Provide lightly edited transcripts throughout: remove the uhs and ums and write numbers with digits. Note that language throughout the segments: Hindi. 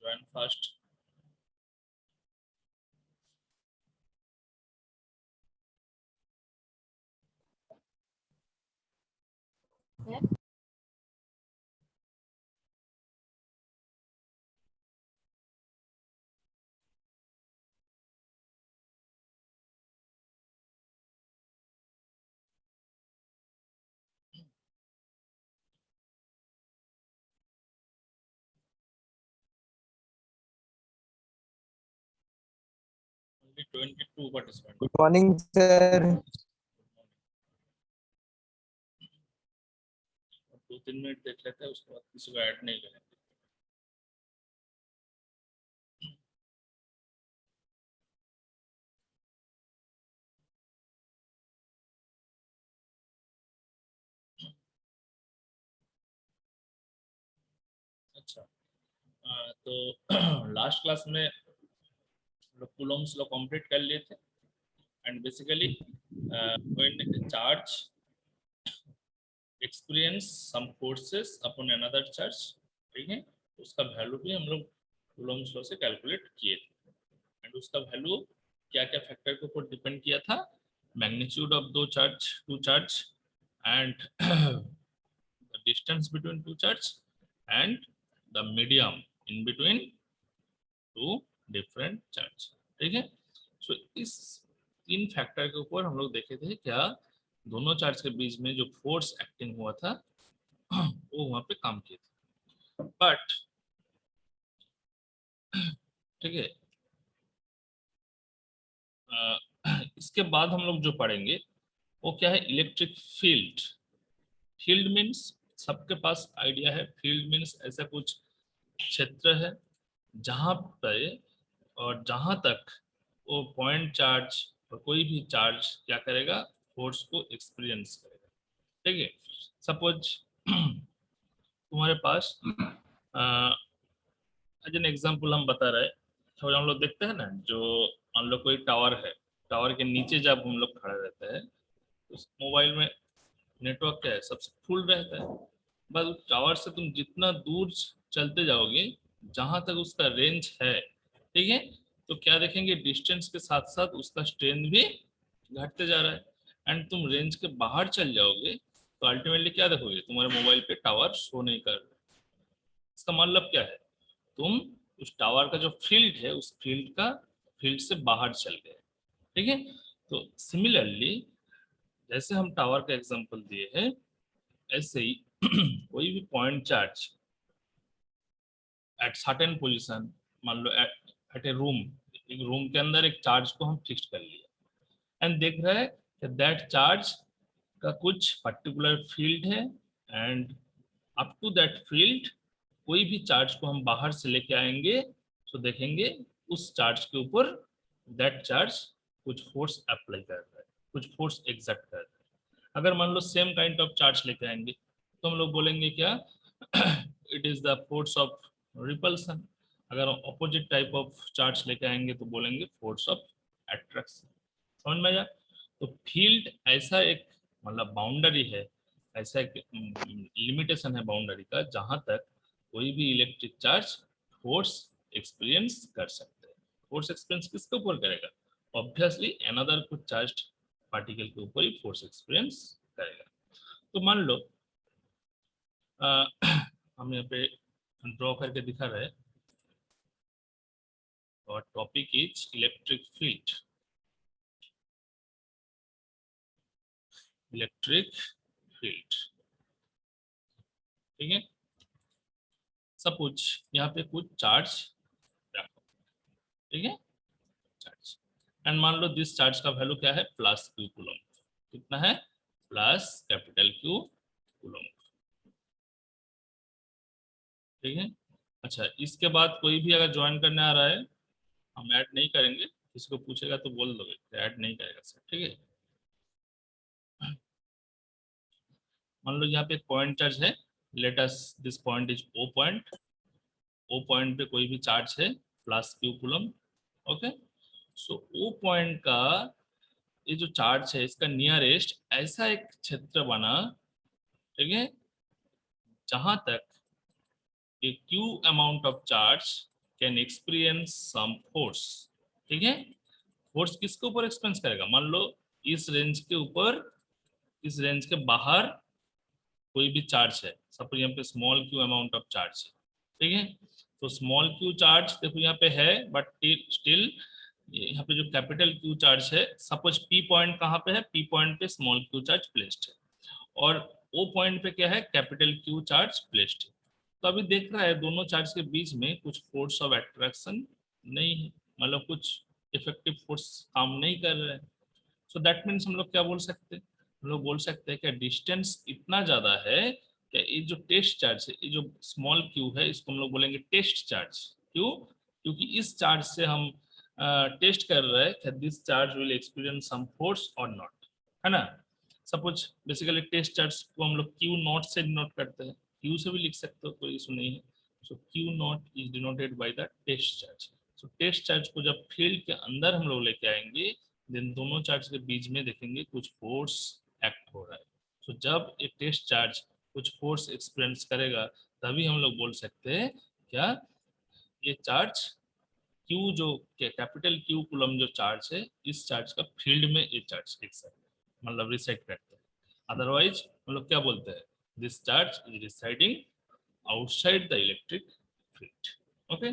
join first. Only 22 participants. Good morning, sir. 2-3 minute देख लेते हैं, उसके बाद किसी को ऐड नहीं करेंगे। अच्छा, तो लास्ट क्लास में कूलम्स लॉ कंप्लीट कर लिए थे and basically when charge experience some forces upon another charge, ठीक है, उसका वैल्यू भी हम लोग कूलम्स लॉ से कैलकुलेट किए थे एंड उसका वैल्यू क्या क्या फैक्टर के ऊपर डिपेंड किया था, मैग्नीट्यूड ऑफ दो charge, two charge and the distance between two charge and the medium in between two different charge, ठीक है। सो इस तीन फैक्टर के ऊपर हम लोग देखे थे क्या दोनों चार्ज के बीच में जो फोर्स एक्टिंग हुआ था वो वहां पे काम किए थे। बट ठीक है, इसके बाद हम लोग जो पढ़ेंगे वो क्या है, इलेक्ट्रिक फील्ड। फील्ड मीन्स सबके पास आइडिया है, फील्ड मीन्स ऐसा कुछ क्षेत्र है जहाँ पे और जहाँ तक वो पॉइंट चार्ज और कोई भी चार्ज क्या करेगा, फोर्स को एक्सपीरियंस करेगा, ठीक है। सपोज तुम्हारे पास एज एन एग्जाम्पल हम बता रहे, तो हम लोग देखते हैं ना, जो मान लो कोई टावर है, टावर के नीचे जब हम लोग खड़े रहते हैं तो मोबाइल में नेटवर्क क्या है, सबसे फुल रहता है। बस उस टावर से तुम जितना दूर चलते जाओगे, जहां तक उसका रेंज है, ठीक है, तो क्या देखेंगे, डिस्टेंस के साथ साथ उसका स्ट्रेंथ भी घटते जा रहा है एंड तुम रेंज के बाहर चल जाओगे तो अल्टीमेटली क्या देखोगे, तुम्हारे मोबाइल पे टावर शो नहीं कर रहा। इसका मतलब क्या है, तुम उस टावर का जो फील्ड है उस फील्ड से बाहर चल गए, ठीक है। तो सिमिलरली जैसे हम टावर का एग्जांपल दिए हैं, ऐसे ही कोई भी point charge at certain position, मान लो एट ए रूम, एक रूम के अंदर एक चार्ज को हम फिक्स कर लिया एंड देख रहा है कि दैट चार्ज का कुछ पर्टिकुलर फील्ड है and up to that field कोई भी चार्ज को हम बाहर से लेके आएंगे तो देखेंगे उस चार्ज के ऊपर दैट चार्ज कुछ फोर्स अप्लाई कर रहा है, कुछ फोर्स एग्जर्ट कर रहा है। अगर मान लो सेम काइंड ऑफ चार्ज लेके आएंगे तो हम लोग बोलेंगे क्या, it is the force of repulsion. अगर ऑपोजिट टाइप ऑफ चार्ज लेके आएंगे तो बोलेंगे फोर्स ऑफ अट्रैक्शन। समझ में आया? तो फील्ड ऐसा एक मतलब बाउंड्री है, ऐसा एक लिमिटेशन है बाउंड्री का, जहां तक कोई भी इलेक्ट्रिक चार्ज फोर्स एक्सपीरियंस कर सकते हैं। फोर्स एक्सपीरियंस किसके ऊपर करेगा, ऑब्वियसली अनदर कुछ चार्ज पार्टिकल के ऊपर ही फोर्स एक्सपीरियंस करेगा। तो मान लो हम यहाँ पे ड्रॉ करके दिखा रहे हैं और topic is electric field. Electric field, ठीक है। सपोज यहाँ पे कुछ चार्ज रखो, ठीक है, चार्ज एंड मान लो दिस चार्ज का वैल्यू क्या है, प्लस क्यू कूलम। कितना है, प्लस कैपिटल क्यू कूलम, ठीक है। अच्छा, इसके बाद कोई भी अगर ज्वाइन करने आ रहा है, हम ऐड नहीं करेंगे, किसी को पूछेगा तो बोल दोगे ऐड नहीं करेगा सर, ठीक है। मान लो यहाँ पे एक पॉइंट चार्ज है, let us this point is O point. O point पे कोई भी चार्ज है plus Q coulomb, okay. So O point का ये जो चार्ज है इसका नियरेस्ट ऐसा एक क्षेत्र बना, ठीक है, जहां तक ये Q amount of charge can experience some force. ठीक है, फोर्स किसके ऊपर एक्सपेंस करेगा? मान लो इस रेंज के ऊपर, इस रेंज के बाहर कोई भी चार्ज है, सपोज यहाँ पे small Q amount of charge है। ठीक है, तो स्मॉल क्यू चार्ज देखो यहाँ पे है, बट स्टिल यहाँ पे जो कैपिटल क्यू चार्ज है, सपोज पी पॉइंट कहाँ पे है? पी पॉइंट पे स्मॉल क्यू चार्ज प्लेस्ड है, और ओ पॉइंट पे क्या है? कैपिटल क्यू चार्ज प्लेस्ड है। तो अभी देख रहा है दोनों चार्ज के बीच में कुछ फोर्स ऑफ अट्रैक्शन नहीं है, मतलब कुछ इफेक्टिव फोर्स काम नहीं कर रहा है। सो दैट मीन्स हम लोग क्या बोल सकते हैं? हम लोग बोल सकते हैं कि डिस्टेंस इतना ज्यादा है कि ये जो टेस्ट चार्ज है, ये जो स्मॉल क्यू है, इसको हम लोग बोलेंगे टेस्ट चार्ज। क्यों? क्योंकि इस चार्ज से हम टेस्ट कर रहे हैं कि this charge will experience some force और नॉट, है ना। सपोज बेसिकली टेस्ट चार्ज को हम लोग क्यू नॉट से डिनोट करते हैं, क्यू से भी लिख सकते हो, कोई इशू नहीं है। So Q not is denoted by the test charge. So test charge को जब फील्ड के अंदर हम लोग लेके आएंगे, देन दोनों चार्ज के बीच में देखेंगे कुछ फोर्स एक्ट हो रहा है। तो जब एक टेस्ट चार्ज कुछ फोर्स एक्सपीरियंस करेगा, तभी हम लोग बोल सकते हैं क्या ये चार्ज क्यू, जो कैपिटल क्यू कूलम जो चार्ज है, इस चार्ज का फील्ड में ये चार्ज मतलब रिसाइड करते हैं। अदरवाइज हम लोग क्या बोलते हैं? This charge is residing outside the electric field. Okay,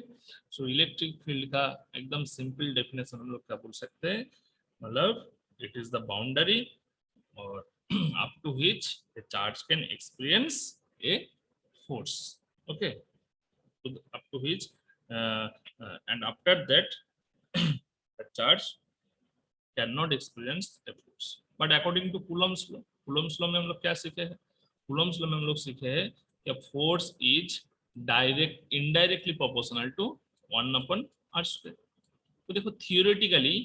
so electric field का एकदम सिंपल डेफिनेशन हम लोग क्या बोल सकते हैं? मतलब इट इज द बाउंड्री और up to which a charge can experience a force. Okay, so up to which and after that the charge cannot experience a force. But according to Coulomb's law में हम लोग क्या सीखे हैं? Coulomb's law में हम लोग सीखे हैं कि force is direct indirectly proportional to 1/r²। तो देखो थियोरेटिकली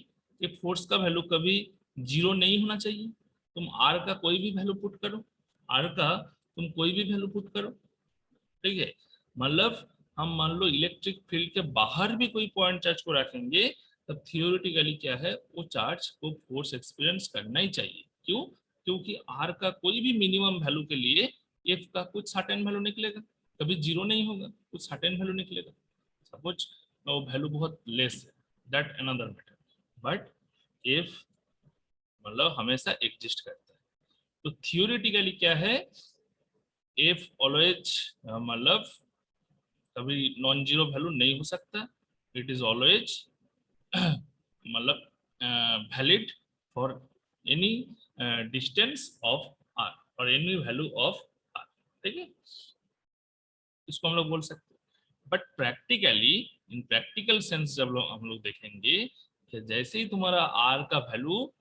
ये फोर्स का वैल्यू कभी जीरो नहीं होना चाहिए। तुम आर का कोई भी वैल्यू पुट करो, आर का तुम कोई भी वैल्यू पुट करो, ठीक है। मतलब हम मान लो इलेक्ट्रिक फील्ड के बाहर भी कोई पॉइंट चार्ज को रखेंगे, तब थियोरेटिकली क्या है, वो चार्ज को फोर्स एक्सपीरियंस करना ही चाहिए। क्यों? क्योंकि आर का कोई भी मिनिमम वैल्यू के लिए एफ का कुछ सर्टेन वैल्यू निकलेगा, कभी जीरो नहीं होगा, कुछ सर्टेन वैल्यू निकलेगा। सपोज वो वैल्यू बहुत लेस है, that another matter, but F मतलब हमेशा एग्जिस्ट करता है। तो थियोरेटिकली क्या है, एफ ऑलवेज मतलब कभी नॉन जीरो वैल्यू नहीं हो सकता, इट इज ऑलवेज मतलब valid for any distance of R और एनी वैल्यू ऑफ आर। ठीक है, इसको हम लोग बोल सकते हैं। But practically, in practical sense जब हम लोग देखेंगे कि जैसे ही तुम्हारा आर का value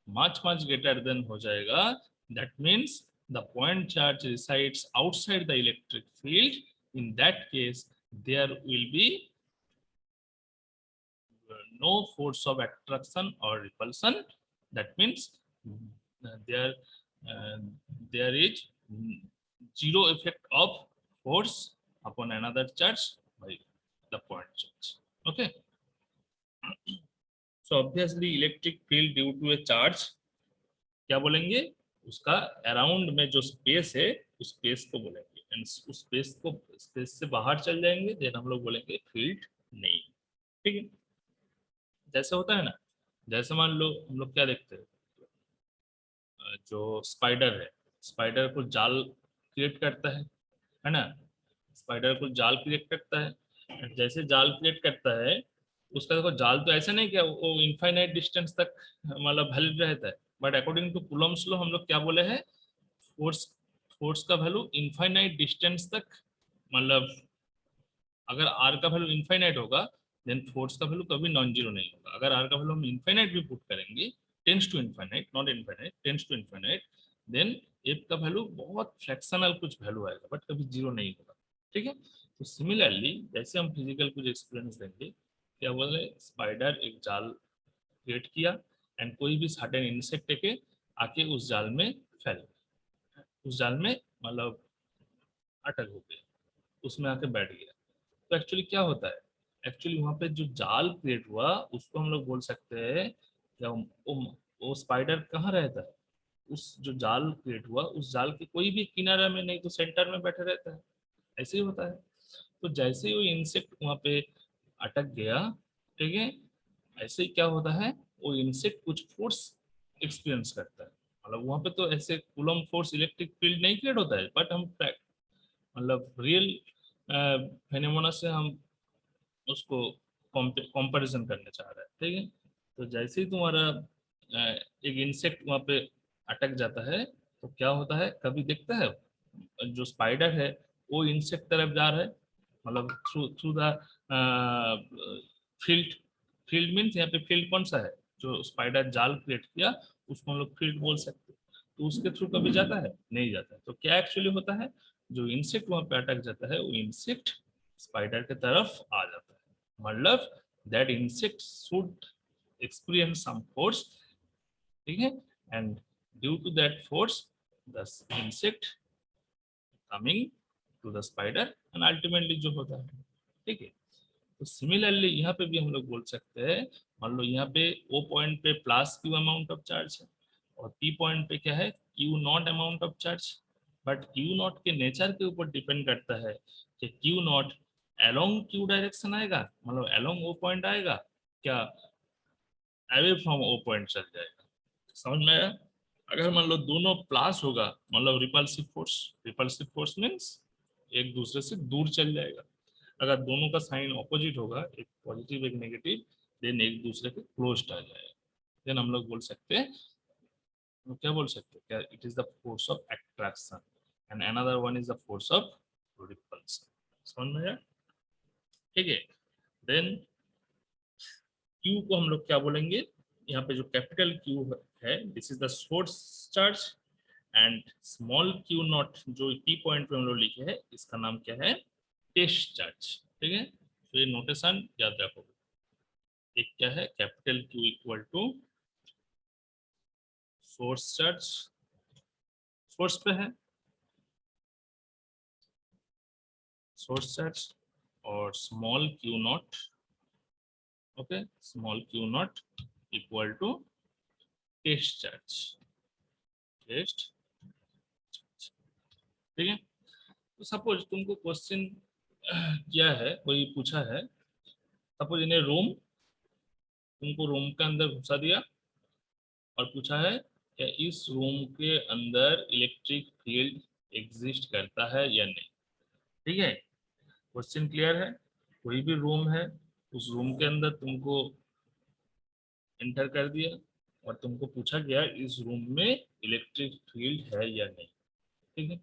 much much greater than हो जाएगा, that means the point charge resides outside the electric field. In that case there will be no force of attraction or repulsion. That means there uh, there is zero effect of force upon another charge by the point charge. Okay, so obviously electric field due to a charge क्या बोलेंगे, उसका अराउंड में जो स्पेस है उस स्पेस को बोलेंगे, एंड उस स्पेस को, स्पेस से बाहर चल जाएंगे, देन हम लोग बोलेंगे फील्ड नहीं। ठीक है, जैसे होता है ना, जैसे मान लो हम लोग क्या देखते हैं, जो स्पाइडर है, स्पाइडर को जाल क्रिएट करता है ना। स्पाइडर को जाल क्रिएट करता है, जैसे जाल क्रिएट करता है, उसका देखो जाल तो ऐसा नहीं कि वो इनफाइनाइट डिस्टेंस तक मतलब वैलिड रहता है, but according to Coulomb's law हम लोग क्या बोले हैं, फोर्स, फोर्स का वैल्यू इनफाइनाइट डिस्टेंस तक, मतलब अगर आर का वैल्यू इनफाइनाइट होगा, देन फोर्स का वैल्यू कभी नॉन जीरो नहीं होगा। अगर आर का वैल्यू हम इनफाइनाइट भी पुट करेंगे, tends to infinite, not infinite, tends to infinite, then F का वैल्यू बहुत फ्रैक्शनल कुछ वैल्यू आएगा, बट कभी जीरो नहीं होगा। ठीक है, तो सिमिलरली जैसे हम फिजिकल कुछ एक्सपीरियंस देंगे, क्या बोले, स्पाइडर एक जाल क्रिएट किया एंड कोई भी सर्टेन इंसेक्ट के आके उस जाल में फैल गया, उस जाल में मतलब अटक हो गया, उसमें आके बैठ गया। तो एक्चुअली क्या होता है, एक्चुअली वहां पे जो जाल क्रिएट हुआ उसको हम लोग बोल सकते हैं क्या, वो स्पाइडर कहाँ रहता है, उस जो जाल क्रिएट हुआ उस जाल के कोई भी किनारे में नहीं तो सेंटर में बैठे रहता है, ऐसे ही होता है। तो जैसे ही वो इंसेक्ट वहां पे अटक गया, ठीक है, ऐसे क्या होता है, वो इंसेक्ट कुछ फोर्स एक्सपीरियंस करता है। मतलब वहां पे तो ऐसे कूलम फोर्स इलेक्ट्रिक फील्ड नहीं क्रिएट होता है, बट हम मतलब रियल फेनोमेना से हम उसको कंपैरिजन करने चाह रहे हैं, ठीक है। तो जैसे ही तुम्हारा एक इंसेक्ट वहां पे अटक जाता है, तो क्या होता है, कभी देखता है जो स्पाइडर है वो इंसेक्ट तरफ जा रहा है, मतलब through through the field. Field means यहाँ पे फील्ड कौन सा है, जो स्पाइडर जाल क्रिएट किया उसको हम लोग फील्ड बोल सकते हैं। तो उसके थ्रू कभी जाता है, नहीं जाता है। तो क्या एक्चुअली होता है, जो इंसेक्ट वहां पे अटक जाता है वो इंसेक्ट स्पाइडर के तरफ आ जाता है, मतलब that insect should experience some force, ठीक है, and due to that force the insect coming to the spider and ultimately जो होता है, ठीक है। तो सिमिलरली यहाँ पे भी हम लोग बोल सकते हैं, मान लो यहाँ पे ओ पॉइंट पे plus Q amount of charge है और पी पॉइंट पे क्या है, Q not amount of charge. But Q not के नेचर के ऊपर डिपेंड करता है कि Q not along Q direction आएगा, मतलब अलोंग ओ पॉइंट आएगा, क्या अवे फ्रॉम ओ पॉइंट चल जाएगा। समझ में आया? अगर मान लो दोनों प्लस होगा, मतलब रिपल्सिव फोर्स मीन्स एक दूसरे से दूर चल जाएगा। अगर दोनों का साइन ऑपोजिट होगा, एक पॉजिटिव एक नेगेटिव, देन एक दूसरे के क्लोज आ जाएगा। देन हम लोग बोल सकते हैं, हम क्या बोल सकते हैं, क्या it is the force of attraction and another one is the force of repulsion. समझ में आया? ठीक है। देन क्यू को हम लोग क्या बोलेंगे, यहाँ पे जो कैपिटल क्यू है this is the source charge, and small Q not जो पी पॉइंट पे हम लोग लिखे हैं इसका नाम क्या है, टेस्ट चार्ज, ठीक है। तो ये नोटेशन याद रखो, एक क्या है capital Q equal to source charge, source पे है सोर्स चार्ज, और small Q naught, okay, small Q naught equal to test charge, test, ठीक है। तो सपोज तुमको क्वेश्चन किया है, कोई पूछा है, सपोज इन्हें रूम, तुमको रूम के अंदर घुसा दिया और पूछा है क्या इस रूम के अंदर इलेक्ट्रिक फील्ड एग्जिस्ट करता है या नहीं, ठीक है। क्वेश्चन क्लियर है? कोई भी रूम है, उस रूम के अंदर तुमको एंटर कर दिया और तुमको पूछा गया इस रूम में इलेक्ट्रिक फील्ड है या नहीं, ठीक है।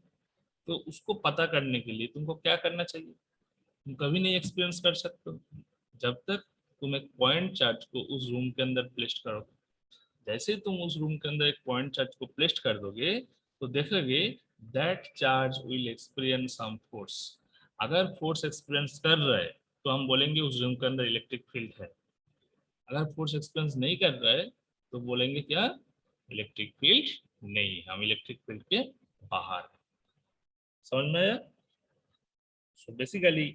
तो उसको पता करने के लिए तुमको क्या करना चाहिए, तुम कभी नहीं एक्सपीरियंस कर सकते हो जब तक तुम एक पॉइंट चार्ज को उस रूम के अंदर प्लेस करोगे। जैसे ही तुम उस रूम के अंदर एक पॉइंट चार्ज को प्लेस कर दोगे तो देखोगे that charge will experience some force. अगर फोर्स एक्सपीरियंस कर रहा है तो हम बोलेंगे उस रूम के अंदर इलेक्ट्रिक फील्ड है, अगर फोर्स एक्सपीरियंस नहीं कर रहा है तो बोलेंगे क्या, इलेक्ट्रिक फील्ड नहीं, हम इलेक्ट्रिक फील्ड के बाहर हैं। समझ में आया? सो बेसिकली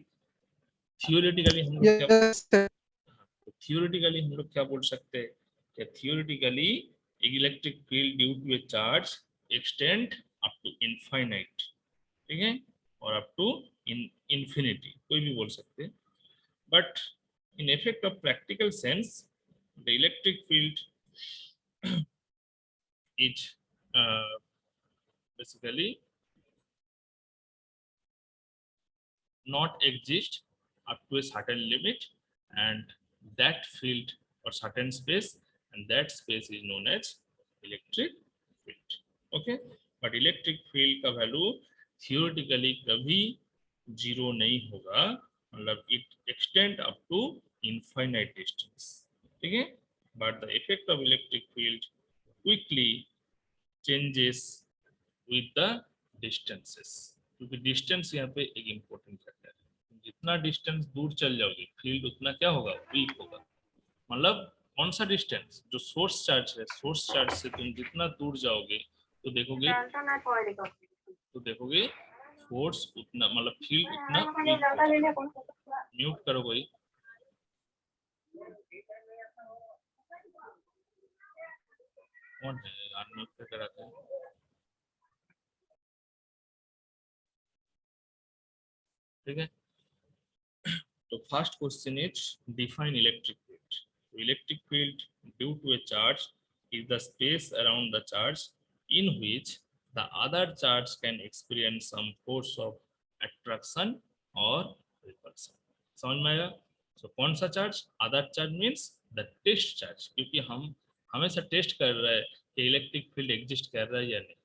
थियोरेटिकली हम लोग क्या, Yes, sir. थियोरेटिकली हम लोग क्या बोल सकते हैं कि theoretically electric field due to a charge extend up to infinite, ठीक है, और अप टू इन इंफिनिटी, कोई भी बोल सकते हैं। But in effect of practical sense the electric field is basically not exist up to a certain limit, and that field or certain space, and that space is known as electric field, okay। but electric field का value theoretically कभी जीरो नहीं होगा, मतलब it extend up to infinite distance, ठीक है। but the effect of electric field quickly changes with the distances, क्योंकि डिस्टेंस यहाँ पे एक इम्पोर्टेंट फैक्टर है। जितना डिस्टेंस दूर चल जाओगे फील्ड उतना क्या होगा, वीक होगा। मतलब कौन सा डिस्टेंस, जो सोर्स चार्ज है, सोर्स चार्ज से तुम जितना दूर जाओगे तो देखोगे फोर्स उतना, मतलब फील्ड उतना वीक होगा। म्यूट करो कोई, कौन है अनम्यूट करके रखा है, ठीक है। तो first question is define electric field. Electric field due to a charge is the space around the charge in which the other charge can experience some force of attraction or repulsion. समझ में आया? So कौन सा charge? Other charge means the test charge, क्योंकि हम हमेशा टेस्ट कर रहे हैं कि इलेक्ट्रिक फील्ड एग्जिस्ट कर रहा है या नहीं.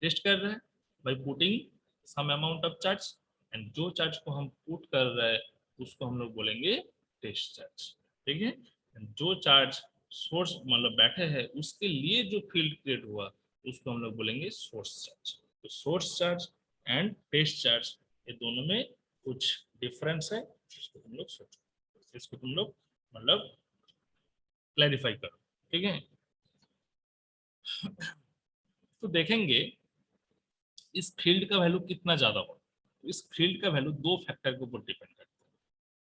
टेस्ट कर रहे हैं by putting some amount of charge, and जो चार्ज को हम पुट कर रहे हैं उसको हम लोग बोलेंगे टेस्ट चार्ज. ठीक है? जो चार्ज सोर्स मतलब बैठे हैं उसके लिए जो फील्ड क्रिएट हुआ उसको हम लोग बोलेंगे सोर्स चार्ज. तो source charge and test charge ये दोनों में कुछ डिफरेंस है, इसको तुम लोग सोचो, इसको तुम लोग मतलब क्लैरिफाई करो. ठीक है? तो देखेंगे इस फील्ड का वैल्यू कितना ज्यादा होगा. तो इस फील्ड का वैल्यू दो फैक्टर के ऊपर डिपेंड करता है.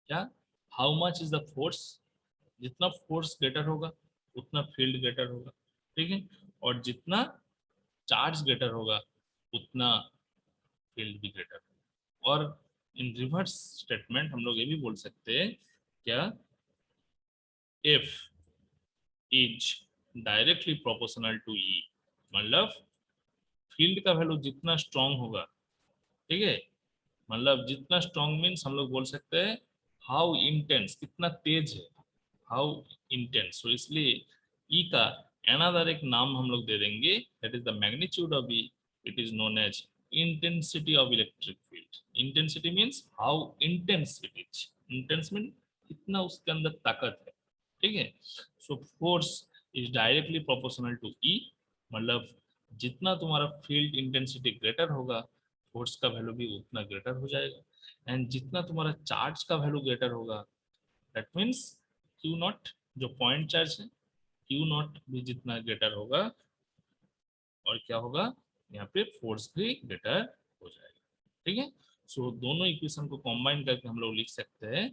क्या? How much is the force. जितना फोर्स ग्रेटर होगा उतना फील्ड ग्रेटर होगा. ठीक है? और जितना चार्ज ग्रेटर होगा उतना फील्ड भी ग्रेटर होगा. और इन रिवर्स स्टेटमेंट हम लोग ये भी बोल सकते हैं क्या, F is directly proportional to E. मतलब फील्ड का वैल्यू जितना स्ट्रांग होगा, ठीक है, मतलब जितना स्ट्रांग मीन्स हम लोग बोल सकते हैं हाउ इंटेंस, कितना तेज है, हाउ इंटेंस. तो इसलिए ई का अनदर एक नाम हम लोग दे देंगे, that is the magnitude of E. It is known as intensity of electric field. Intensity means how intense it is. Intense mean कितना उसके अंदर ताकत है. ठीक है? So force is directly proportional to E. मतलब जितना तुम्हारा फील्ड इंटेंसिटी ग्रेटर होगा फोर्स का वैल्यू भी उतना ग्रेटर हो जाएगा. एंड जितना तुम्हारा चार्ज का वैल्यू ग्रेटर होगा दैट मीन्स क्यू नॉट, जो पॉइंट चार्ज है, क्यू नॉट भी जितना ग्रेटर होगा और क्या होगा यहाँ पे फोर्स भी ग्रेटर हो जाएगा. ठीक है? सो दोनों इक्वेशन को कंबाइन करके हम लोग लिख सकते हैं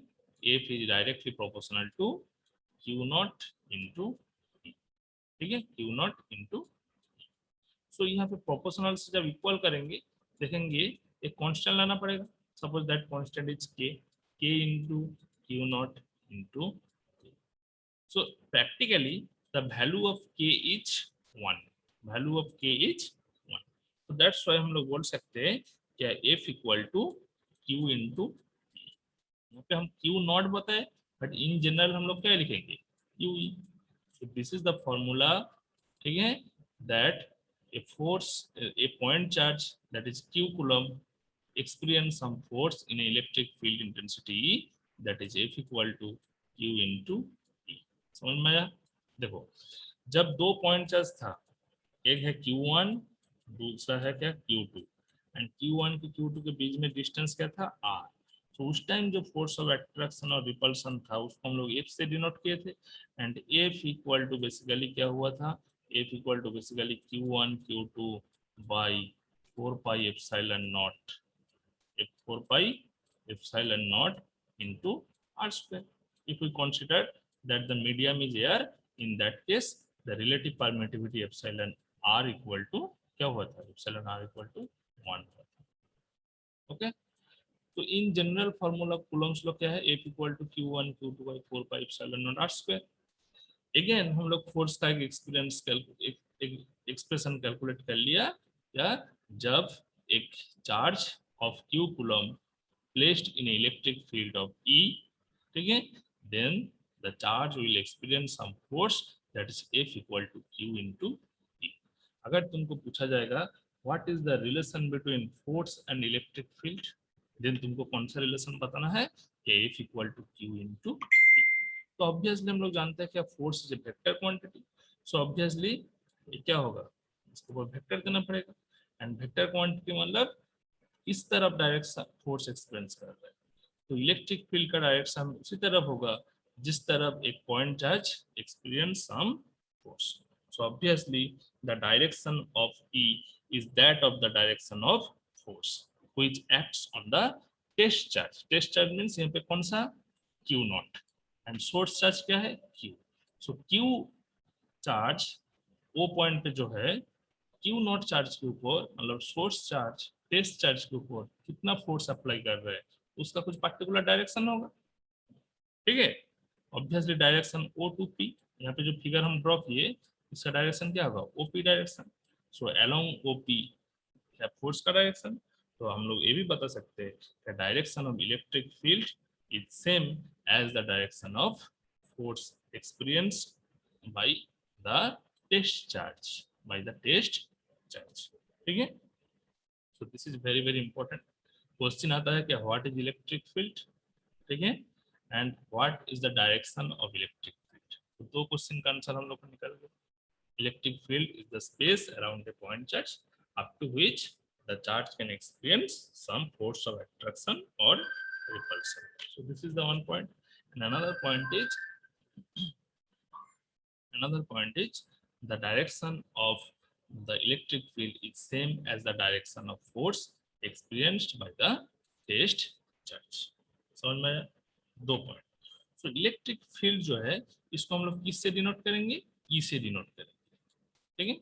F is directly proportional to Q naught into. ठीक है? Q naught into. सो यहाँ पे प्रोपोर्शनल से जब इक्वल करेंगे देखेंगे एक कांस्टेंट लाना पड़ेगा. सपोज दैट कांस्टेंट इज के into Q naught into. So practically the value of के इज 1. वैल्यू ऑफ के इज 1. तो दैट्स व्हाई हम लोग बोल सकते हैं क्या F equal to Q into. यहाँ पे हम क्यू नॉट बताए बट इन जनरल हम लोग क्या लिखेंगे Q E. So this is the formula. ठीक है? That a force, a point charge that is q coulomb experience some force in an electric field intensity E, that is F equal to q into E. समझ में आया? देखो जब दो पॉइंट चार्ज था, एक है q1 दूसरा है क्या q2, एंड q1 के q2 के बीच में डिस्टेंस क्या था r. तो उस टाइम जो फोर्स ऑफ अट्रैक्शन और रिपल्शन था उसको हम लोग F से डिनोट किए थे. And F equal to basically क्या हुआ था, F equal to basically Q1 Q2 by 4 pi epsilon naught, 4 pi epsilon naught into R square. If we consider that the medium is air, in that case the relative permittivity epsilon R equal to क्या हुआ था, epsilon R equal to 1 हुआ था. ओके? तो in general formula Coulomb's law क्या है, F equal to Q1 Q2 by 4 pi epsilon naught R square. Again हम लोग फोर्स का एक एक्सपीरियंस एक्सप्रेशन कैलकुलेट कर लिया क्या, जब एक charge of Q coulomb placed in electric field of E. ठीक है? Then the charge will experience some force that is F equal to Q into E. अगर तुमको पूछा जाएगा what is the relation between force and electric field, then तुमको कौन सा रिलेशन बताना है कि F equal to Q into. तो ऑब्वियसली हम लोग जानते हैं क्या force is vector quantity. So obviously क्या होगा, इसको ऊपर वेक्टर देना पड़ेगा. एंड वेक्टर क्वांटिटी मतलब इस तरफ डायरेक्शन फोर्स एक्सपीरियंस कर रहा है. तो इलेक्ट्रिक फील्ड का डायरेक्शन उसी तरफ होगा जिस तरफ एक point charge experience some force. So obviously the direction of E is that of the direction of force which acts on the test charge. Test charge means यहाँ पे कौन सा Q naught, and source charge क्या है Q. सो Q चार्ज वो पॉइंट पे जो है Q नॉट चार्ज के ऊपर मतलब सोर्स चार्ज टेस्ट चार्ज के ऊपर कितना फोर्स अप्लाई कर रहे हैं उसका कुछ पर्टिकुलर डायरेक्शन होगा, ठीक है। Obviously direction O to P, यहाँ पे जो फिगर हम ड्रॉ किए इसका डायरेक्शन क्या होगा, OP direction. So along OP है फोर्स का डायरेक्शन। तो हम लोग ये भी बता सकते हैं कि direction of electric field is same as the direction of force experienced by the test charge, by the test charge, ठीक है। So this is very very important. Question आता है कि व्हाट इज इलेक्ट्रिक फील्ड, ठीक है, and what is the direction of electric field. तो दो क्वेश्चन का आंसर हम लोग को निकल गया। Electric field is the space around a point charge up to which the charge can experience some force of attraction or repulsion. So this is the one point. And another point is the direction of the electric field is same as the direction of force experienced by the test charge. समझ में आया? दो पॉइंट। सो इलेक्ट्रिक फील्ड जो है इसको हम लोग किससे डिनोट करेंगे, ई से डिनोट करेंगे, ठीक है।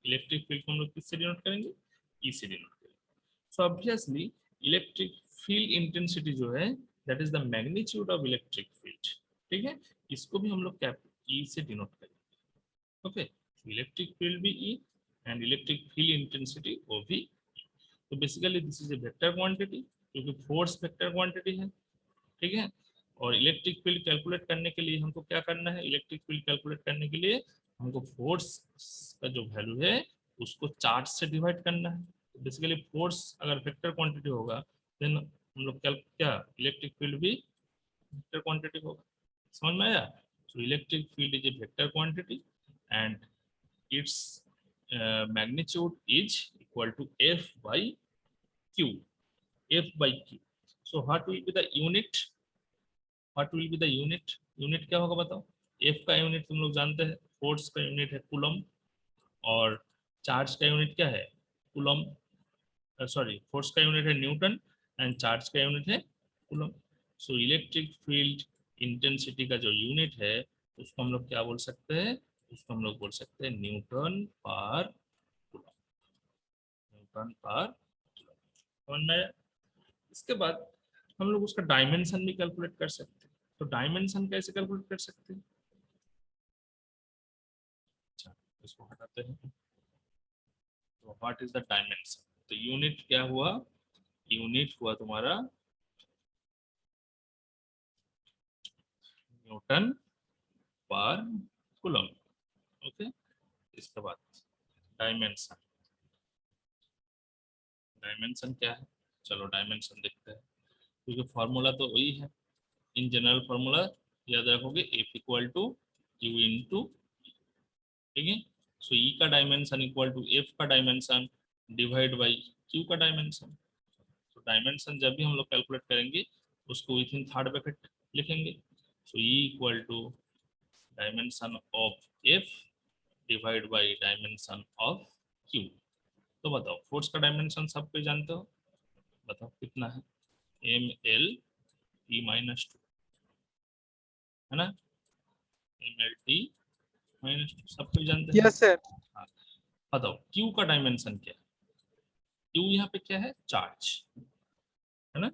इलेक्ट्रिक फील्ड को हम लोग किससे डिनोट करेंगे, ई से डिनोट करेंगे। So obviously electric field intensity जो है that is the magnitude of electric field, ठीक है। इसको भी हम लोग क्या ई से डिनोट करेंगे, ओके। इलेक्ट्रिक फील्ड भी E and electric field intensity वो भी। तो basically this is a vector quantity क्योंकि फोर्स वेक्टर क्वांटिटी है, ठीक है। और इलेक्ट्रिक फील्ड कैलकुलेट करने के लिए हमको क्या करना है, इलेक्ट्रिक फील्ड कैलकुलेट करने के लिए हमको फोर्स का जो वैल्यू है उसको चार्ज से डिवाइड करना है। तो बेसिकली फोर्स अगर वेक्टर क्वांटिटी होगा देन हम लोग क्या इलेक्ट्रिक फील्ड भी वेक्टर क्वांटिटी होगा। समझ में आया? So electric field is a vector quantity and its magnitude is equal to F by Q, F by Q. So what will be the unit? What will be the unit? Unit क्या होगा बताओ? F का यूनिट तुम लोग जानते हैं, फोर्स का यूनिट है कूलम और चार्ज का यूनिट क्या है, कूलम, सॉरी फोर्स का यूनिट है न्यूटन एंड चार्ज का यूनिट है कूलम। सो इलेक्ट्रिक फील्ड इंटेंसिटी का जो यूनिट है उसको हम लोग क्या बोल सकते हैं, उसको हम लोग बोल सकते हैं न्यूटन पर कूलम, न्यूटन पर कूलम। समझ में आया? इसके बाद हम लोग उसका डायमेंशन भी कैलकुलेट कर सकते हैं। तो डायमेंशन कैसे कैलकुलेट कर सकते हैं, अच्छा इसको हटाते हैं। तो व्हाट इज द डायमेंशन, तो यूनिट क्या हुआ, यूनिट हुआ तुम्हारा न्यूटन पर कूलम, ओके। इसके बाद डायमेंशन, डायमेंशन क्या है, चलो डायमेंशन देखते हैं क्योंकि फॉर्मूला तो वही है। इन जनरल फॉर्मूला याद रखोगे F equal to Q into, ठीक है। सो E का डायमेंशन इक्वल टू F का डायमेंशन डिवाइड बाई Q का डायमेंशन। तो डायमेंशन जब भी हम लोग कैलकुलेट करेंगे उसको विथ इन थर्ड ब्रैकेट लिखेंगे। So E equal to dimension of F divide by dimension of Q। तो बताओ फोर्स का डायमेंशन सब कोई जानते हो, बताओ कितना है, ML T-2 है ना, ML T-2 सब कोई जानते हैं। Yes sir. हाँ बताओ Q का डायमेंशन क्या है, Q यहाँ पे क्या है, चार्ज है ना,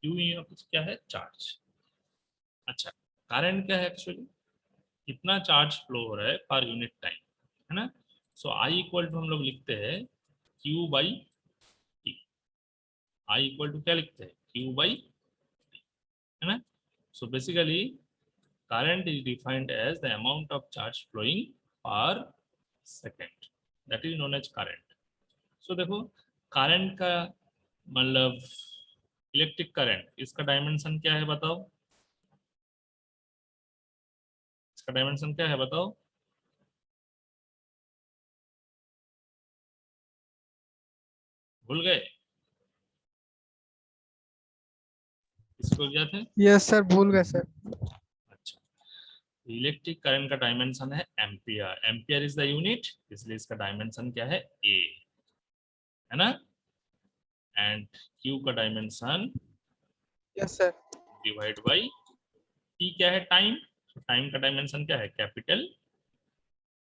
Q यहाँ पे क्या है, चार्ज। अच्छा करंट क्या है एक्चुअली, कितना चार्ज फ्लो हो रहा है पर यूनिट टाइम, है ना। सो आई इक्वल टू हम लोग लिखते हैं Q by T, I equal to क्या लिखते हैं, Q बाई T, है ना। So basically current is defined as the amount of charge flowing per second, that is known as current. So देखो करंट का मतलब इलेक्ट्रिक करंट, इसका डायमेंशन क्या है बताओ, इसका डायमेंशन क्या है बताओ, भूल गए, इसको क्या थे, यस सर, भूल गए सर। अच्छा इलेक्ट्रिक करंट का डायमेंशन है ampere, ampere is the unit, इसलिए इसका डायमेंशन क्या है ए, है ना। एंड क्यू का dimension yes sir. Divide by T क्या है, टाइम, टाइम का डायमेंशन क्या है, कैपिटल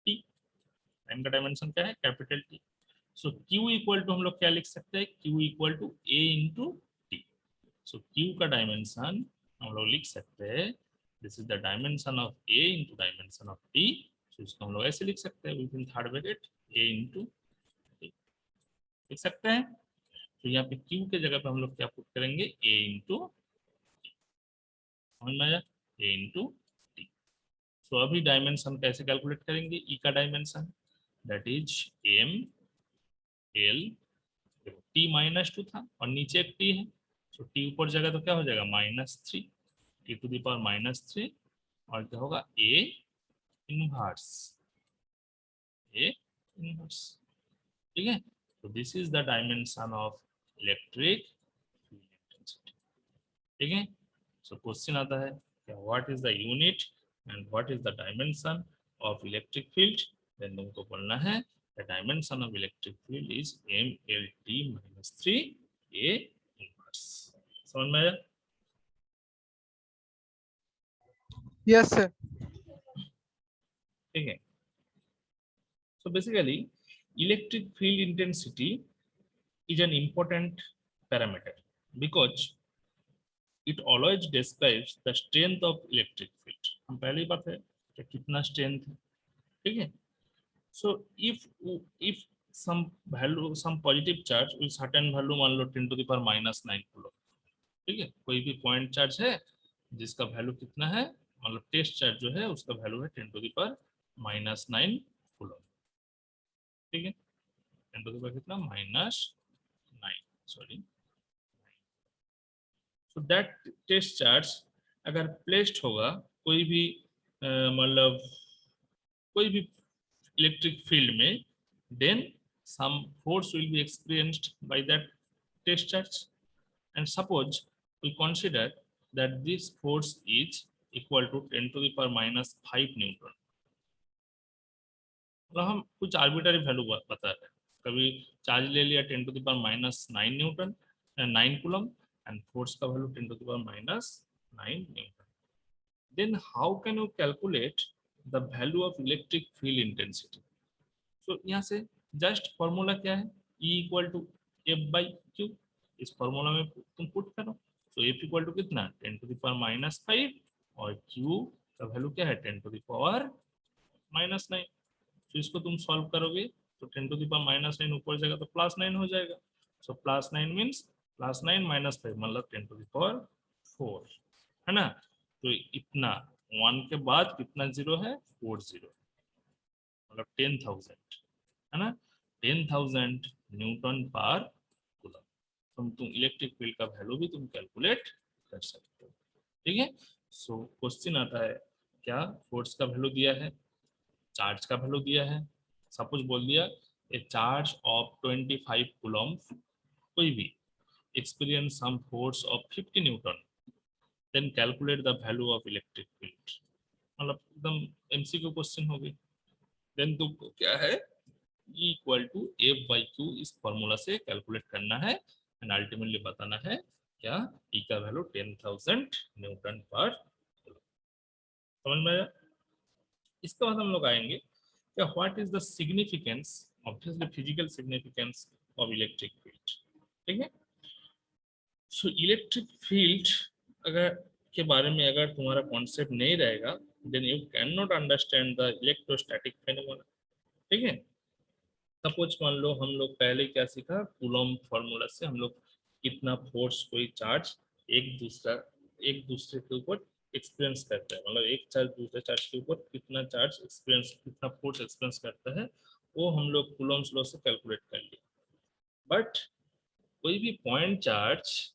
टी, टाइम का डायमेंशन क्या है, capital T. So Q equal to हम लोग क्या लिख सकते हैं, Q equal to A into T, so Q का डायमेंशन हम लोग लिख सकते हैं, this is the dimension of A into dimension of T. तो इसको हम लोग ऐसे लिख सकते हैं, with in third bracket A into T लिख सकते हैं। तो यहाँ पे क्यू के जगह पे हम लोग क्या पुट करेंगे, ए इंटू, समझ में आया, ए इंटू टी। सो अभी डायमेंशन कैसे कैलकुलेट करेंगे, ई का dimension that is M L, T -2 था और नीचे एक टी है, तो टी ऊपर जाएगा तो क्या हो जाएगा -3, टी टू द पावर -3, और क्या होगा ए इनवर्स, ए इनवर्स, ठीक है। तो this is the dimension of electric field intensity, ठीक है। सो क्वेश्चन आता है क्या, what is the unit and what is the dimension of electric field, then तुमको बोलना है the dimension of electric field is mlt - 3 a inverse। समझ में आया? Yes, sir. ठीक है। So basically electric field intensity is an important parameter because it always describes the strength of electric field। हम पहले ही बात है कि कितना स्ट्रेंथ है, ठीक है। So if some value, some positive charge with certain value, मान लो 10 to the power -9 कूलम, ठीक है, कोई भी पॉइंट चार्ज है जिसका वैल्यू कितना है, मतलब टेस्ट चार्ज जो है उसका वैल्यू है 10 to the power -9 कूलम, ठीक है, 10 to the power कितना -9, sorry. So that test charge अगर प्लेस्ड होगा कोई भी मतलब कोई भी इलेक्ट्रिक फील्ड में, then some force will be experienced by that test charge, and suppose we consider that this force is equal to 10 to the power -5 Newton. मतलब हम कुछ आर्बिट्ररी वैल्यू बता रहे हैं, कभी चार्ज ले लिया 10 to the power -9 newton, 9 coulomb, and force का value 10 to the power -9 newton, then how can you calculate the value of electric field intensity? तो यहाँ से जस्ट फॉर्मूला क्या है, E इक्वल टू F/Q, इस फॉर्मूला में तुम पुट करो। तो F इक्वल टू कितना, 10 to the power -5, और Q का वैल्यू क्या है 10 to the power -9। तो इसको तुम सॉल्व करोगे तो 10 to the power -9 ऊपर जाएगा तो +9 हो जाएगा। सो +9 मीन्स +9 -5 मतलब 10 to the power 4, है ना। तो इतना 1 के बाद कितना जीरो है, 4 जीरो, मतलब 10,000, है ना, 10,000 न्यूटन पर कूलम। तुम इलेक्ट्रिक फील्ड का वैल्यू भी तुम कैलकुलेट कर सकते हो, ठीक है। सो क्वेश्चन आता है क्या, फोर्स का वैल्यू दिया है, चार्ज का वैल्यू दिया है, सपोज बोल दिया ए चार्ज ऑफ 25 कूलम कोई भी experience some force of 50 newton, then calculate the value of electric field. मतलब एकदम एमसीक्यू क्वेश्चन हो गई। देन तुमको क्या है, E इक्वल टू F/Q इस फॉर्मूला से कैलकुलेट करना है, एंड अल्टीमेटली बताना है क्या, E का वैल्यू 10,000 न्यूटन पर कूलम। समझ में आया? इसके बाद हम लोग आएंगे क्या, what is the significance, obviously physical significance of electric field, ठीक है। सो इलेक्ट्रिक फील्ड अगर के बारे में अगर तुम्हारा कॉन्सेप्ट नहीं रहेगा, then you can not understand the electrostatic phenomena, ठीक है। सपोज मान लो हम लोग पहले क्या सीखा, कूलॉम फॉर्मूला से हम लोग कितना फोर्स कोई चार्ज एक दूसरे के ऊपर एक्सपीरियंस करता है, मतलब एक चार्ज दूसरे चार्ज के ऊपर कितना चार्ज एक्सपीरियंस, कितना फोर्स एक्सपीरियंस करता है, वो हम लोग कूलॉम्स लॉ से कैलकुलेट कर लिए। बट कोई भी पॉइंट चार्ज,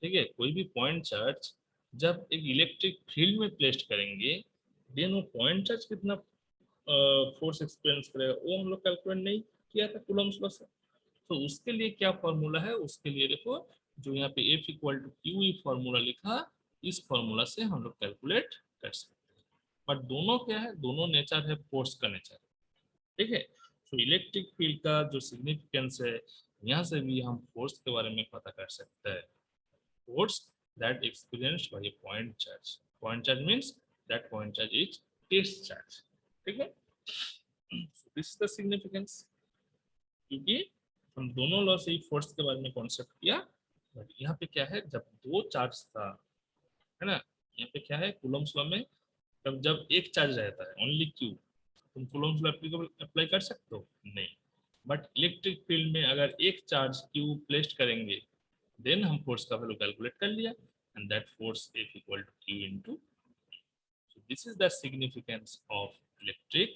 ठीक है, कोई भी पॉइंट चार्ज जब एक इलेक्ट्रिक फील्ड में प्लेस्ड करेंगे, देन वो पॉइंट चार्ज कितना फोर्स एक्सपीरियंस करेगा वो हम लोग कैलकुलेट नहीं किया था कूलम्स लॉ से। तो उसके लिए क्या फॉर्मूला है, उसके लिए देखो जो यहाँ पे F equal to Q E formula लिखा, इस फॉर्मूला से हम लोग कैलकुलेट कर सकते हैं। बट दोनों क्या है, दोनों नेचर है फोर्स का नेचर, ठीक है। तो इलेक्ट्रिक फील्ड का जो सिग्निफिकेंस है, यहाँ से भी हम फोर्स के बारे में पता कर सकते हैं। Force that experienced by a point charge. Point charge means that point charge is test charge. ठीक है? So this is the significance. क्योंकि हम दोनों लॉ से ही फोर्स के बारे में कॉन्सेप्ट किया, बट यहाँ पे क्या है, जब दो चार्ज था, है ना, यहाँ पे क्या है कूलम्ब्स लॉ में, जब जब एक चार्ज रहता है ओनली क्यू, तुम कूलम्ब्स लॉ अप्लाई कर सकते हो नहीं। बट इलेक्ट्रिक फील्ड में अगर एक चार्ज क्यू प्लेस्ड करेंगे, देन हम फोर्स का वैल्यू कैलकुलेट कर लिया, and that force F equal to Q into. So this is the significance of electric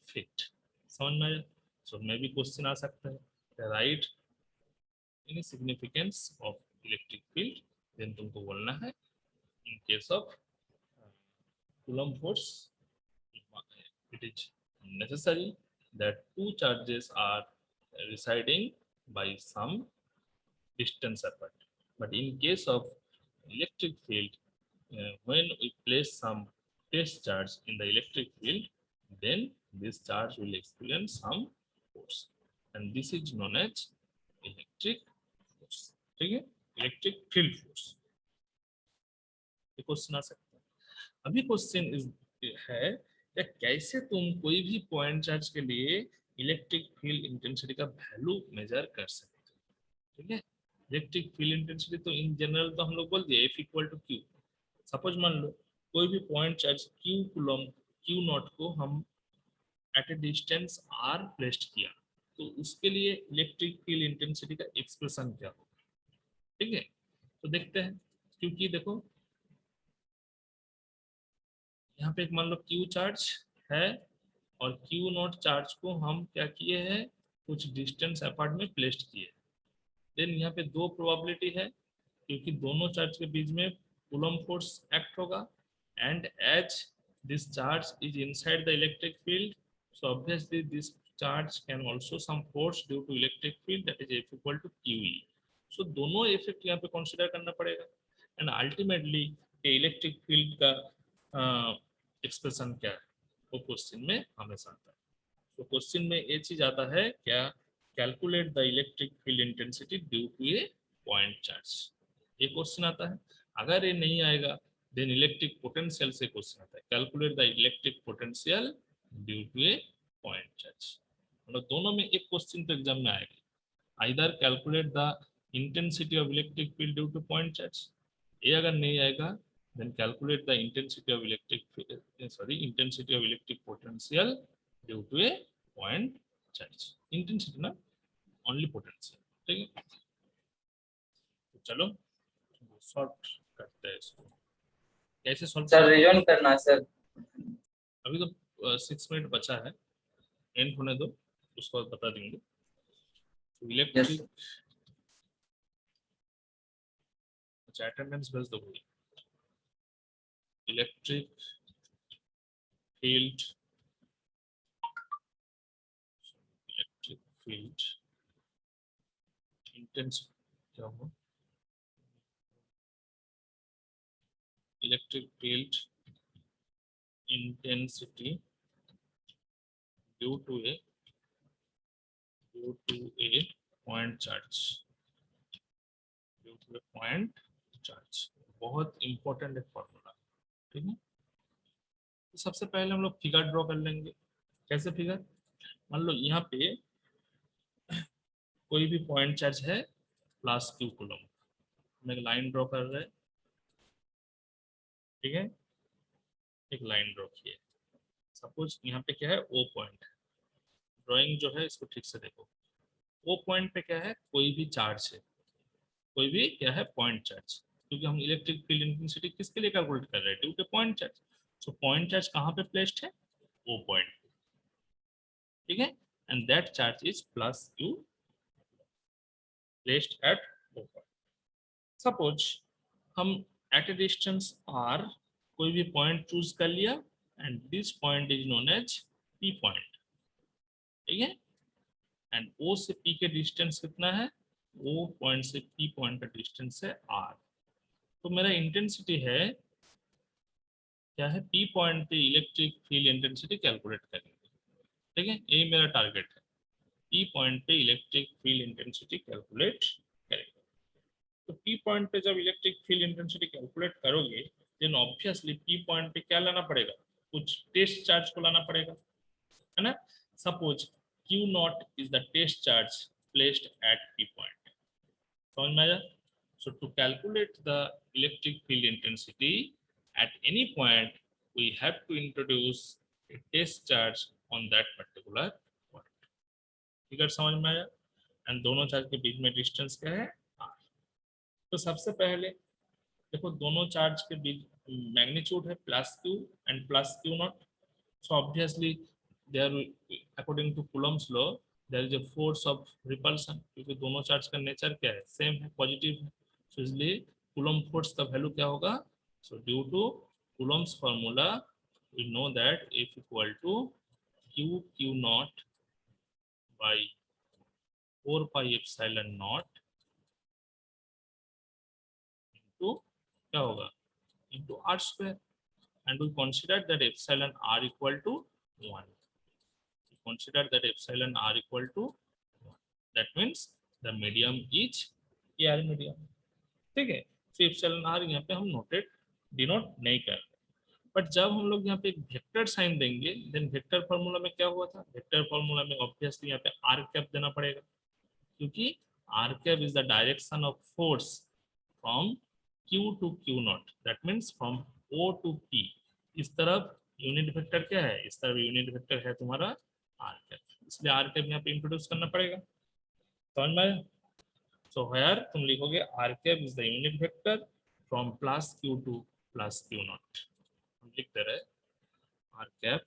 field. समझ में आया? So मैं भी क्वेश्चन आ सकता है, right any significance of electric field, then तुमको बोलना है in case of Coulomb force, it is necessary that two charges are residing by some distance apart. But in case of electric field, when we place some test charge in the electric field, then this charge will experience some force, and this is known as electric force. ठीक है, इलेक्ट्रिक फील्ड फोर्स। क्वेश्चन आ सकता है। अभी क्वेश्चन है कि कैसे तुम कोई भी पॉइंट चार्ज के लिए इलेक्ट्रिक फील्ड इंटेंसिटी का वैल्यू मेजर कर सकते हो। ठीक है, इलेक्ट्रिक फील्ड इंटेंसिटी तो इन जनरल तो हम लोग बोल दिए F equal to Q. Suppose मान लो कोई भी point charge Q coulomb Q naught को हम at a distance R placed किया, तो उसके लिए इलेक्ट्रिक फील्ड इंटेंसिटी का एक्सप्रेशन क्या होगा। ठीक है, तो देखते हैं। क्योंकि देखो यहाँ पे एक मान लो क्यू चार्ज है, और क्यू नॉट चार्ज को हम क्या किए हैं, कुछ डिस्टेंस अपार्ट में प्लेस्ड किए। देन यहाँ पे दो प्रोबेबिलिटी है, क्योंकि दोनों चार्ज के बीच में कूलम्ब फोर्स एक्ट होगा, and as this charge is inside the electric field, so obviously this charge can also some force due to electric field, that is F equal to QE। So दोनों इफेक्ट यहाँ पे कंसीडर करना पड़ेगा, एंड अल्टीमेटली इलेक्ट्रिक फील्ड का एक्सप्रेशन क्या है वो क्वेश्चन में हमेशा आता है। तो क्वेश्चन में ये चीज आता है क्या, calculate the electric field intensity due to a point charge, ये क्वेश्चन आता है। अगर ये नहीं आएगा, देन इलेक्ट्रिक पोटेंशियल से क्वेश्चन आता है, calculate the electric potential due to a point charge. मतलब दोनों में एक क्वेश्चन तो एग्जाम में आएगा, either calculate the intensity of electric field due to point charge, ये अगर नहीं आएगा, then calculate the intensity of intensity of electric potential due to a point charge। intensity ना, only potential। ठीक है, तो चलो सॉल्व करते हैं इसको। कैसे सॉल्व सर रिजॉइन करना सर। अभी तो 6 मिनट बचा है, एंड होने दो, उसको बाद बता देंगे। तो इलेक्ट्रिक, अच्छा अटेंडेंस भेज दो भाई। Electric field, electric field intensity क्या हो, electric field intensity due to a point charge, due to a point charge. बहुत इंपॉर्टेंट एक फॉर्मूला। ठीक है, तो सबसे पहले हम लोग फिगर ड्रॉ कर लेंगे। कैसे फिगर, मान लो यहाँ पे कोई भी पॉइंट चार्ज है प्लस क्यू कूलम, हम एक लाइन ड्रॉ कर रहे हैं। ठीक है, एक लाइन ड्रॉ किए। सपोज यहाँ पे क्या है, ओ पॉइंट। ड्राइंग जो है इसको ठीक से देखो, ओ पॉइंट पे क्या है, कोई भी चार्ज है, कोई भी क्या है पॉइंट चार्ज, क्योंकि हम इलेक्ट्रिक फील्ड इंटेंसिटी किसके लिए कैलकुलेट कर रहे हैं, due to point charge. So point charge कहाँ पे प्लेस्ड है, ओ पॉइंट। ठीक है, and that charge is plus Q placed at O point. Suppose हम एट ए डिस्टेंस आर कोई भी पॉइंट चूज कर लिया, and this point is known as P point. ठीक है, एंड ओ से पी के डिस्टेंस कितना है, ओ पॉइंट से पी पॉइंट का डिस्टेंस है आर। तो मेरा इंटेंसिटी है क्या है, पी पॉइंट पे इलेक्ट्रिक फील्ड इंटेंसिटी कैलकुलेट करेंगे। ठीक है, यही मेरा टारगेट है, पी पॉइंट पे इलेक्ट्रिक फील्ड इंटेंसिटी कैलकुलेट करेंगे। तो पी पॉइंट पे जब इलेक्ट्रिक फील्ड इंटेंसिटी कैलकुलेट करोगे, देन ऑब्वियसली पी पॉइंट पे क्या लाना पड़ेगा, कुछ टेस्ट चार्ज को लाना पड़ेगा, है ना। Suppose Q0 is the test charge placed at P point। समझ में आया। So to calculate the electric field intensity at any point, we have to introduce a test charge on that particular point. ठीक है, समझ में आया? एंड दोनों चार्ज के बीच में डिस्टेंस क्या है, r। तो सबसे पहले देखो दोनों चार्ज के बीच मैग्नीट्यूड है plus q and plus q not. So obviously there, according to Coulomb's law, there is a force of repulsion, क्योंकि दोनों चार्ज का नेचर क्या है, सेम है, पॉजिटिव है। so इसलिए Coulomb फोर्स का वैल्यू क्या होगा? So due to Coulomb's formula we know that F equal to q naught by 4 pi epsilon naught into क्या होगा, into r square, and we consider that epsilon r equal to 1। consider that epsilon r equal to 1, that means the medium is air medium। ठीक है, तो epsilon r यहाँ पे हम नोटेड डिनोट नहीं कर रहे, बट जब हम लोग यहाँ पे एक वेक्टर साइन देंगे, देन वेक्टर फॉर्मूला में क्या हुआ था, वेक्टर फॉर्मूला में ऑब्वियसली यहाँ पे r कैप देना पड़ेगा, क्योंकि r cap is the direction of force from q to q naught, that means from o to p। इस तरफ यूनिट वेक्टर क्या है, इस तरफ यूनिट वेक्टर है तुम्हारा r कैप, इसलिए r कैप यहाँ पे इंट्रोड्यूस करना पड़ेगा। समझ में आया? सो हेयर तुम लिखोगे r cap is the unit vector from plus q two plus q not. हम लिखते रहे r cap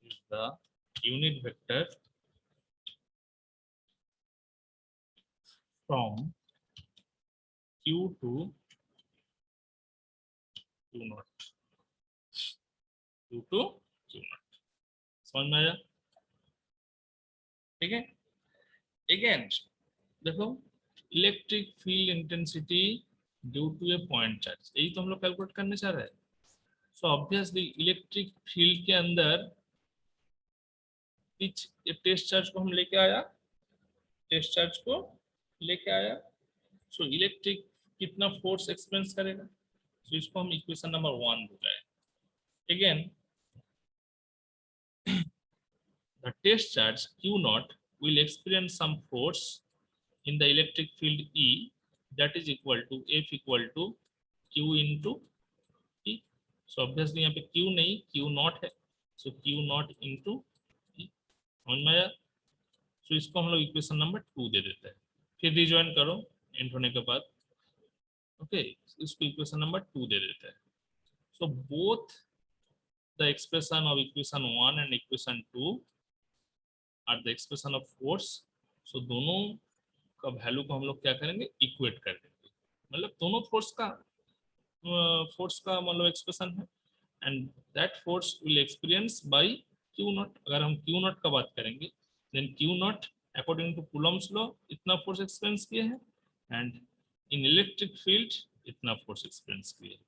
is the unit vector from q to q naught, q to q naught। समझ में आया? ठीक है, अगेन देखो electric field intensity due to a point charge, यही तो हम लोग कैलकुलेट करने चाह रहे हैं। सो ऑब्वियसली इलेक्ट्रिक फील्ड के अंदर इस टेस्ट चार्ज को हम लेके आया, टेस्ट चार्ज को लेके आया, सो इलेक्ट्रिक कितना फोर्स एक्सपेंस करेगा, सो इसको हम इक्वेशन नंबर 1 बताए। Again the test charge q naught will experience some force in the electric field E, that is equal to F equal to q into E। so obviously यहाँ पे q नहीं, q naught है, so q naught into E। समझ में आया? so इसको हम लोग इक्वेशन नंबर 2 दे देते हैं, फिर रिजॉइन करो एंड होने के बाद, ओके इसको इक्वेशन नंबर 2 दे देते हैं। so both the expression of equation 1 and equation 2 are the expression of force। so दोनों का वैल्यू को हम लोग क्या करेंगे, इक्वेट कर देंगे, मतलब दोनों फोर्स का मतलब एक्सप्रेशन है, and that force will experience by q naught. अगर हम q नॉट का बात करेंगे, देन q naught according to Coulomb's law इतना फोर्स एक्सपीरियंस किए हैं, एंड इन इलेक्ट्रिक फील्ड इतना फोर्स एक्सपीरियंस किए हैं।